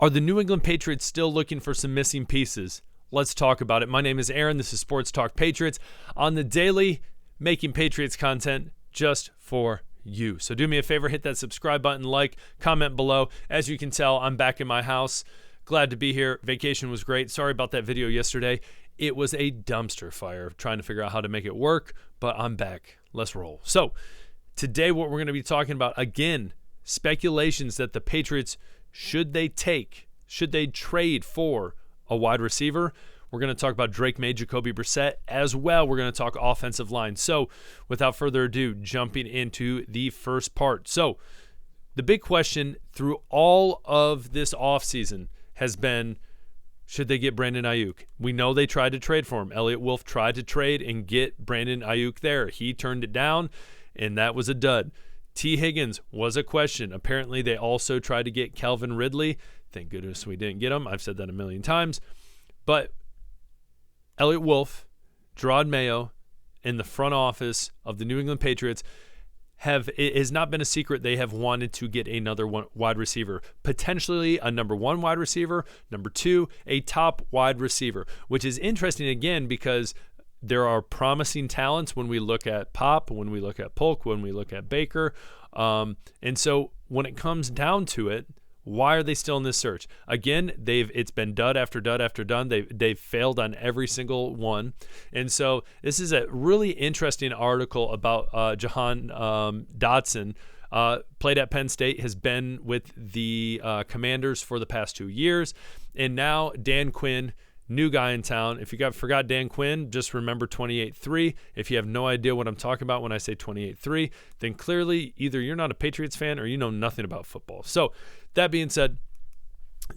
Are the New England Patriots still looking for some missing pieces? Let's talk about it. My name is Aaron. This is Sports Talk Patriots on the daily, making Patriots content just for you. So do me a favor, hit that subscribe button, like, comment below. As you can tell, I'm back in my house. Glad to be here. Vacation was great. Sorry about that video yesterday. It was a dumpster fire trying to figure out how to make it work, but I'm back. Let's roll. So today what we're going to be talking about, again, speculations that the Patriots, should they trade for a wide receiver? We're going to talk about Drake May, Jacoby Brissett as well. We're going to talk offensive line. So without further ado, jumping into the first part. So the big question through all of this offseason has been, should they get Brandon Ayuk? We know they tried to trade for him. Elliott Wolf tried to trade and get Brandon Ayuk there. He turned it down, and that was a dud. T. Higgins was a question. Apparently, they also tried to get Calvin Ridley. Thank goodness we didn't get him. I've said that a million times. But Elliott Wolf, Gerard Mayo, and the front office of the New England Patriots it has not been a secret they have wanted to get another wide receiver, potentially a number one wide receiver, number two, a top wide receiver, which is interesting again because there are promising talents when we look at Pop, when we look at Polk, when we look at Baker. And so when it comes down to it, why are they still in this search? Again, it's been dud after dud after dud. They've failed on every single one. And so this is a really interesting article about Jahan Dotson. Played at Penn State, has been with the Commanders for the past 2 years. And now Dan Quinn, new guy in town. If you forgot Dan Quinn, just remember 28-3. If you have no idea what I'm talking about when I say 28-3, then clearly either you're not a Patriots fan or you know nothing about football. So that being said,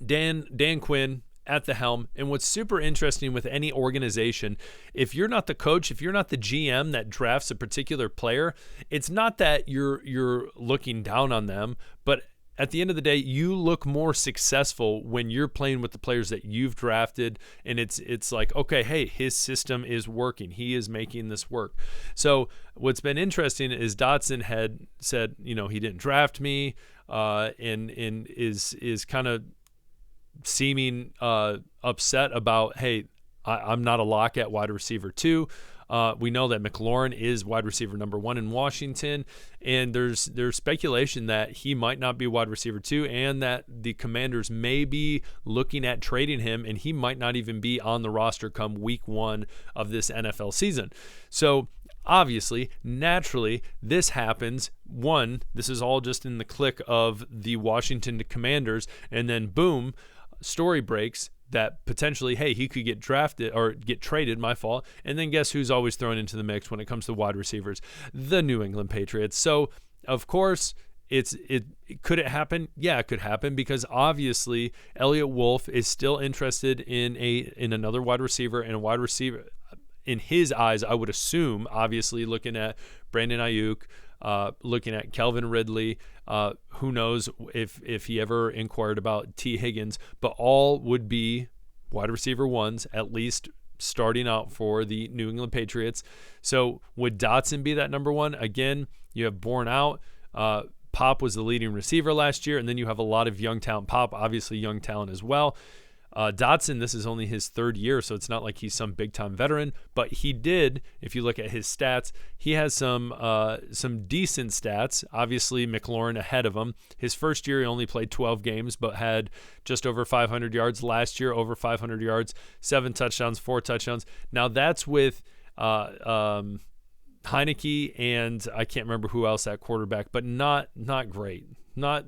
Dan Quinn at the helm. And what's super interesting with any organization, if you're not the coach, if you're not the GM that drafts a particular player, it's not that you're looking down on them, but at the end of the day, you look more successful when you're playing with the players that you've drafted, and it's like, okay, hey, his system is working. He is making this work. So what's been interesting is Dotson had said, he didn't draft me, and is kind of seeming upset about, hey, I'm not a lock at wide receiver 2. We know that McLaurin is wide receiver number 1 in Washington, and there's speculation that he might not be wide receiver 2 and that the Commanders may be looking at trading him, and he might not even be on the roster come week 1 of this NFL season. So obviously, naturally, this happens. One, this is all just in the click of the Washington Commanders, and then boom, story breaks that potentially, hey, he could get drafted or get traded, my fault. And then guess who's always thrown into the mix when it comes to wide receivers? The New England Patriots. So, of course, could it happen? Yeah, it could happen because obviously Elliott Wolf is still interested in another wide receiver, and a wide receiver in his eyes, I would assume, obviously looking at Brandon Ayuk, looking at Calvin Ridley, who knows if he ever inquired about T. Higgins, but all would be wide receiver 1s, at least starting out for the New England Patriots. So would Dotson be that number 1? Again, you have borne out. Pop was the leading receiver last year, and then you have a lot of young talent. Pop, obviously young talent as well. Dotson, this is only his 3rd year, so it's not like he's some big-time veteran. But he did, if you look at his stats, he has some decent stats. Obviously, McLaurin ahead of him. His first year, he only played 12 games, but had just over 500 yards. Last year, over 500 yards, 7 touchdowns, 4 touchdowns. Now, that's with Heineke, and I can't remember who else at quarterback, but not great. Not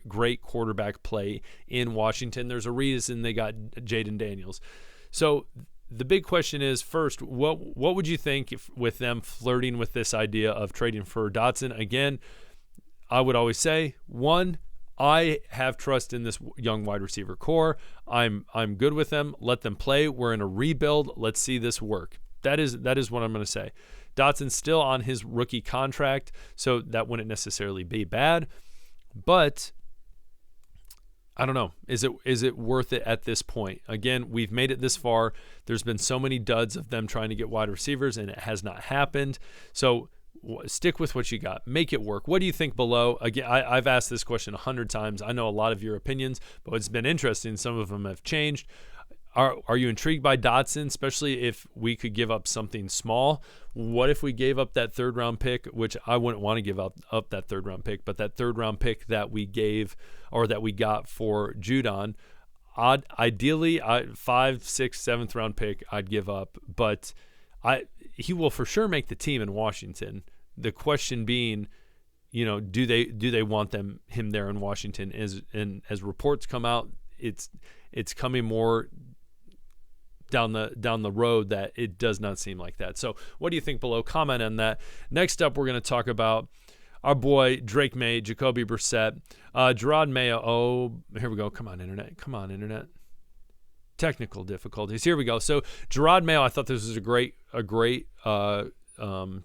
great quarterback play in Washington. There's a reason they got Jaden Daniels. So the big question is, first, what would you think with them flirting with this idea of trading for Dotson? Again, I would always say, 1, I have trust in this young wide receiver core. I'm good with them. Let them play. We're in a rebuild. Let's see this work. That is what I'm going to say. Dotson's still on his rookie contract, so that wouldn't necessarily be bad. But I don't know. Is it worth it at this point? Again, we've made it this far. There's been so many duds of them trying to get wide receivers, and it has not happened. So Stick with what you got. Make it work. What do you think below? Again, I've asked this question 100 times. I know a lot of your opinions, but it's been interesting. Some of them have changed. Are you intrigued by Dotson, especially if we could give up something small? What if we gave up that third-round pick, which I wouldn't want to give up that third-round pick, but that third-round pick that we gave or that we got for Judon, ideally, 5th, 6th, 7th round pick I'd give up, but he will for sure make the team in Washington. The question being, do they want him there in Washington? As reports come out, it's coming more down the road that it does not seem like that. So what do you think below? Comment on that. Next up, we're going to talk about our boy Drake May, Jacoby Brissett, Gerard Mayo. Oh, here we go. Come on, internet. Technical difficulties. Here we go. So Gerard Mayo, I thought this was a great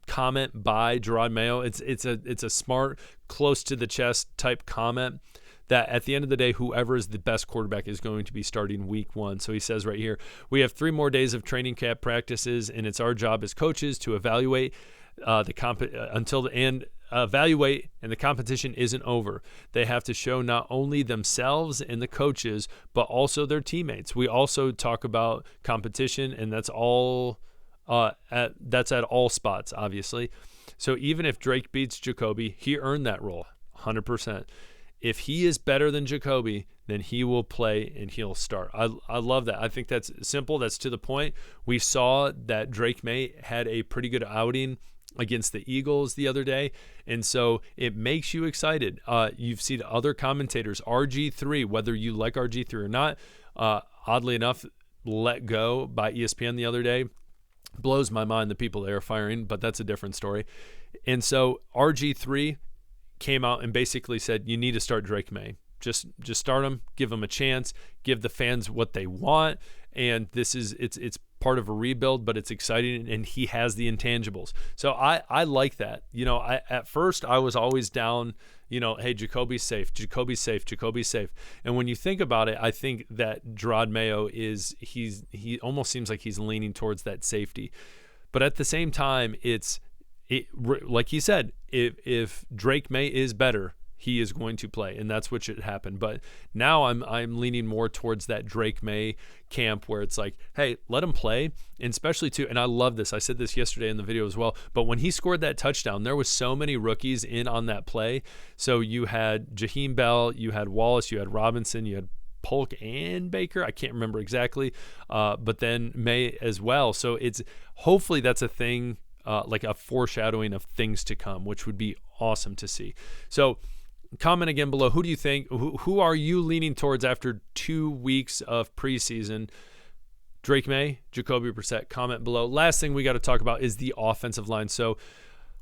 comment by Gerard Mayo. It's a smart, close to the chest type comment that at the end of the day, whoever is the best quarterback is going to be starting week 1. So he says right here, we have 3 more days of training camp practices, and it's our job as coaches to evaluate evaluate, and the competition isn't over. They have to show not only themselves and the coaches, but also their teammates. We also talk about competition, and that's all at all spots, obviously. So even if Drake beats Jacoby, he earned that role, 100%. If he is better than Jacoby, then he will play and he'll start. I love that. I think that's simple. That's to the point. We saw that Drake May had a pretty good outing against the Eagles the other day, and so it makes you excited. You've seen other commentators, RG3, whether you like RG3 or not, oddly enough, let go by ESPN the other day. Blows my mind the people they are firing, but that's a different story. And so RG3 came out and basically said, you need to start Drake May. Just start him, give him a chance, give the fans what they want. And it's part of a rebuild, but it's exciting, and he has the intangibles. So I like that. At first I was always down, hey, Jacoby's safe. And when you think about it, I think that Gerard Mayo he almost seems like he's leaning towards that safety. But at the same time, like he said, if Drake May is better, he is going to play, and that's what should happen. But now I'm leaning more towards that Drake May camp where it's like, hey, let him play, and especially too, and I love this. I said this yesterday in the video as well, but when he scored that touchdown, there was so many rookies in on that play. So you had Jahan Bell, you had Wallace, you had Robinson, you had Polk and Baker. I can't remember exactly, but then May as well. So hopefully that's a thing, like a foreshadowing of things to come, which would be awesome to see. So comment again below. Who do you think? Who are you leaning towards after 2 weeks of preseason? Drake May, Jacoby Brissett. Comment below. Last thing we got to talk about is the offensive line. So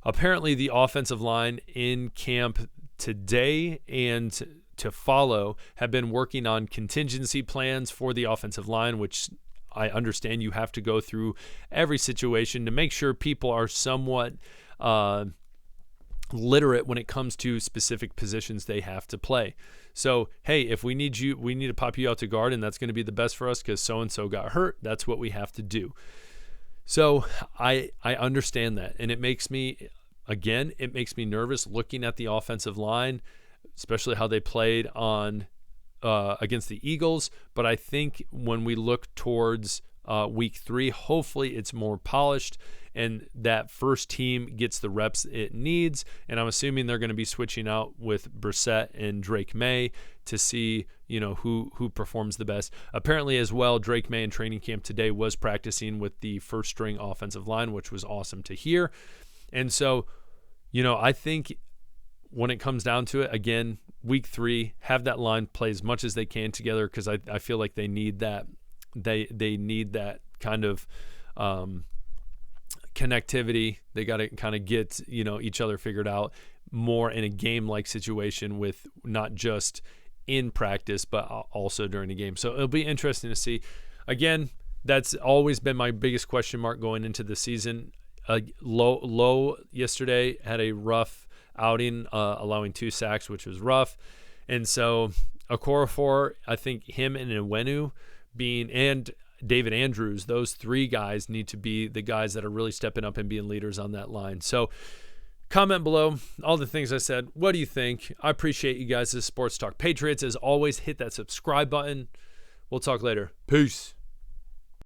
apparently the offensive line in camp today and to follow have been working on contingency plans for the offensive line, which I understand you have to go through every situation to make sure people are somewhat literate when it comes to specific positions they have to play. So, hey, if we need to pop you out to guard, and that's going to be the best for us because so-and-so got hurt, that's what we have to do. So I understand that, and it makes me nervous looking at the offensive line, especially how they played on against the Eagles. But I think when we look towards week 3, hopefully it's more polished and that first team gets the reps it needs. And I'm assuming they're going to be switching out with Brissett and Drake May to see, who performs the best. Apparently as well, Drake May in training camp today was practicing with the first string offensive line, which was awesome to hear. And so, I think when it comes down to it, again, week 3, have that line play as much as they can together, because I feel like they need that. They need that kind of connectivity. They got to kind of get each other figured out more in a game-like situation, with not just in practice but also during the game. So it'll be interesting to see. Again, that's always been my biggest question mark going into the season. Low yesterday had a rough outing, allowing 2 sacks, which was rough. And so Okorafor, I think him and Nwenu and David Andrews, those 3 guys need to be the guys that are really stepping up and being leaders on that line. So Comment below all the things I said. What do you think? I appreciate you guys as Sports Talk Patriots. As always, hit that subscribe button. We'll talk later. Peace.